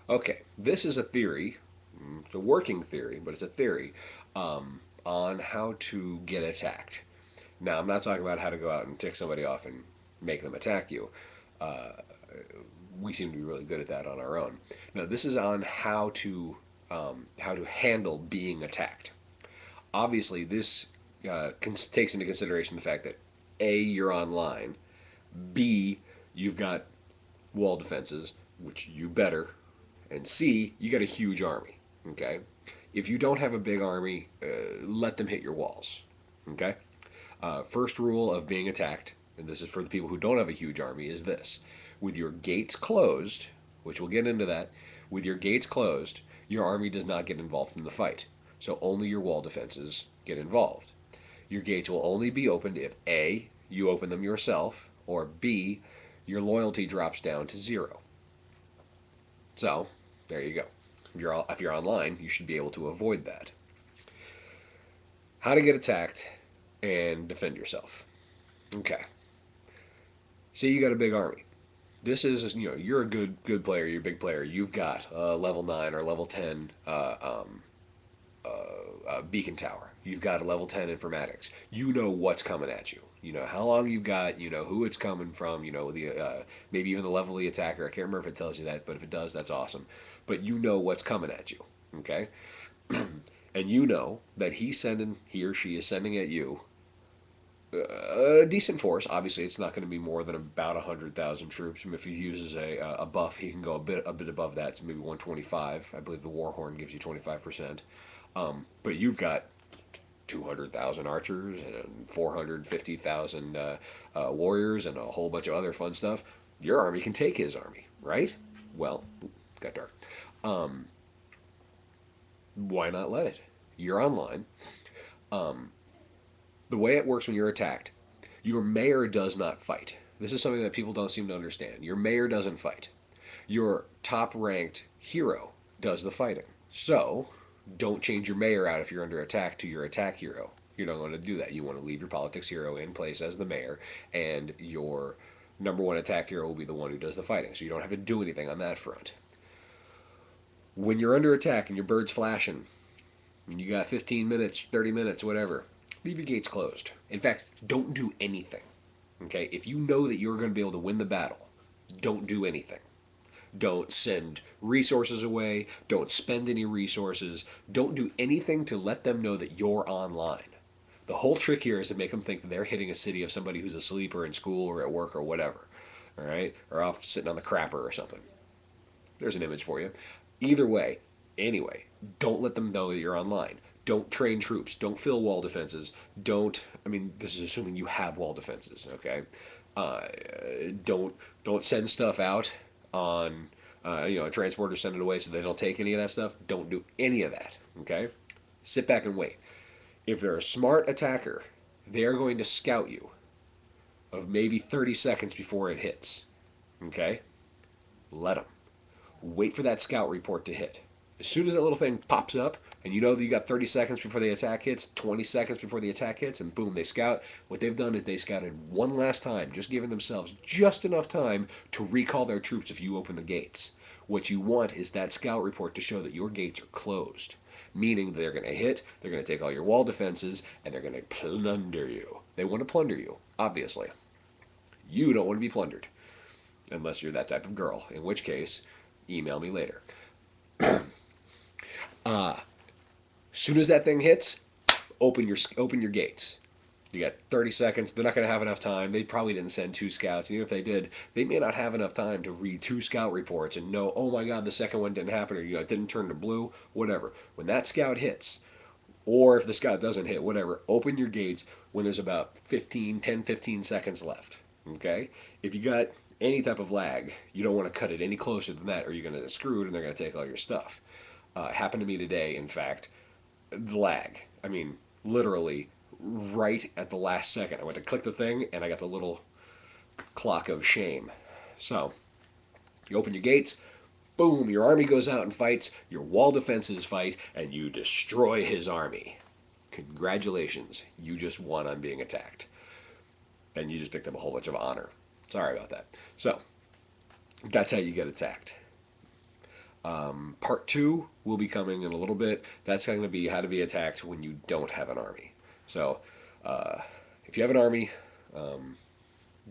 Okay, this is a theory. It's a working theory, but it's a theory on how to get attacked. Now, I'm not talking about how to go out and tick somebody off and make them attack you. Uh, we seem to be really good at that on our own. No, this is on how to handle being attacked. Obviously, this takes into consideration the fact that A, you're online, B, you've got wall defenses, which you better, and C, you got a huge army. Okay? If you don't have a big army, let them hit your walls. Okay? First rule of being attacked, and this is for the people who don't have a huge army, is this: with your gates closed, which we'll get into that, with your gates closed, your army does not get involved in the fight. So only your wall defenses get involved. Your gates will only be opened if A, you open them yourself, or B, your loyalty drops down to zero. So, there you go. If you're online, you should be able to avoid that. How to get attacked and defend yourself. Okay. Say you got a big army. This is, you're a good player, you're a big player. You've got a level 9 or level 10 beacon tower. You've got a level 10 informatics. You know what's coming at you. You know how long you've got. You know who it's coming from. You know maybe even the level of the attacker. I can't remember if it tells you that, but if it does, that's awesome. But you know what's coming at you. Okay, and you know that he or she is sending at you a decent force. Obviously, it's not going to be more than about 100,000 troops. And if he uses a buff, he can go a bit above that, so maybe 125. I believe the Warhorn gives you 25%. But you've got 200,000 archers and 450,000 warriors and a whole bunch of other fun stuff. Your army can take his army, right? Well, got dark. Um, why not let it? You're online. Um, the way it works when you're attacked, your mayor does not fight. This is something that people don't seem to understand. Your mayor doesn't fight. Your top ranked hero does the fighting. So, don't change your mayor out if you're under attack to your attack hero. You don't want to do that. You want to leave your politics hero in place as the mayor, and your number one attack hero will be the one who does the fighting. So you don't have to do anything on that front. When you're under attack and your bird's flashing, and you got 15 minutes, 30 minutes, whatever, leave your gates closed. In fact, don't do anything. Okay? If you know that you're going to be able to win the battle, don't do anything. Don't send resources away. Don't spend any resources. Don't do anything to let them know that you're online. The whole trick here is to make them think that they're hitting a city of somebody who's asleep or in school or at work or whatever. All right? Or off sitting on the crapper or something. There's an image for you. Either way, anyway, don't let them know that you're online. Don't train troops. Don't fill wall defenses. I mean, this is assuming you have wall defenses, okay? Uh, don't send stuff out on, a transporter, send it away so they don't take any of that stuff. Don't do any of that, okay? Sit back and wait. If they're a smart attacker, they're going to scout you of maybe 30 seconds before it hits, okay? Let them. Wait for that scout report to hit. As soon as that little thing pops up, and you know that you got 30 seconds before the attack hits, 20 seconds before the attack hits, and boom, they scout. What they've done is they scouted one last time, just giving themselves just enough time to recall their troops if you open the gates. What you want is that scout report to show that your gates are closed, meaning they're going to hit, they're going to take all your wall defenses, and they're going to plunder you. They want to plunder you, obviously. You don't want to be plundered, unless you're that type of girl, in which case, email me later. Soon as that thing hits, open your gates. You got 30 seconds. They're not going to have enough time. They probably didn't send two scouts. And even if they did, they may not have enough time to read two scout reports and know, oh my God, the second one didn't happen, or it didn't turn to blue, whatever. When that scout hits, or if the scout doesn't hit, whatever, open your gates when there's about 15 seconds left. Okay? If you got any type of lag, you don't want to cut it any closer than that, or you're going to get screwed and they're going to take all your stuff. It happened to me today, in fact. The lag. I mean, literally, right at the last second. I went to click the thing and I got the little clock of shame. So, you open your gates, boom, your army goes out and fights, your wall defenses fight, and you destroy his army. Congratulations, you just won on being attacked. And you just picked up a whole bunch of honor. Sorry about that. So, that's how you get attacked. Part two will be coming in a little bit. That's going to be how to be attacked when you don't have an army. So, uh, if you have an army,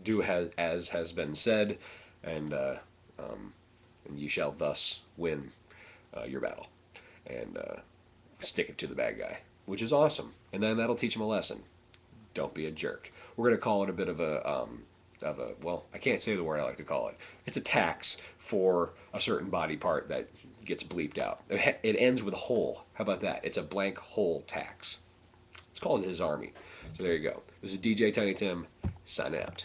do as has been said, and uh, um, and you shall thus win your battle, and stick it to the bad guy, which is awesome. And then that'll teach him a lesson. Don't be a jerk. We're going to call it a bit of a, well, I can't say the word I like to call it. It's a tax for a certain body part that gets bleeped out. It ends with a hole. How about that? It's a blank hole tax. It's called his army. So there you go. This is DJ Tiny Tim signing out.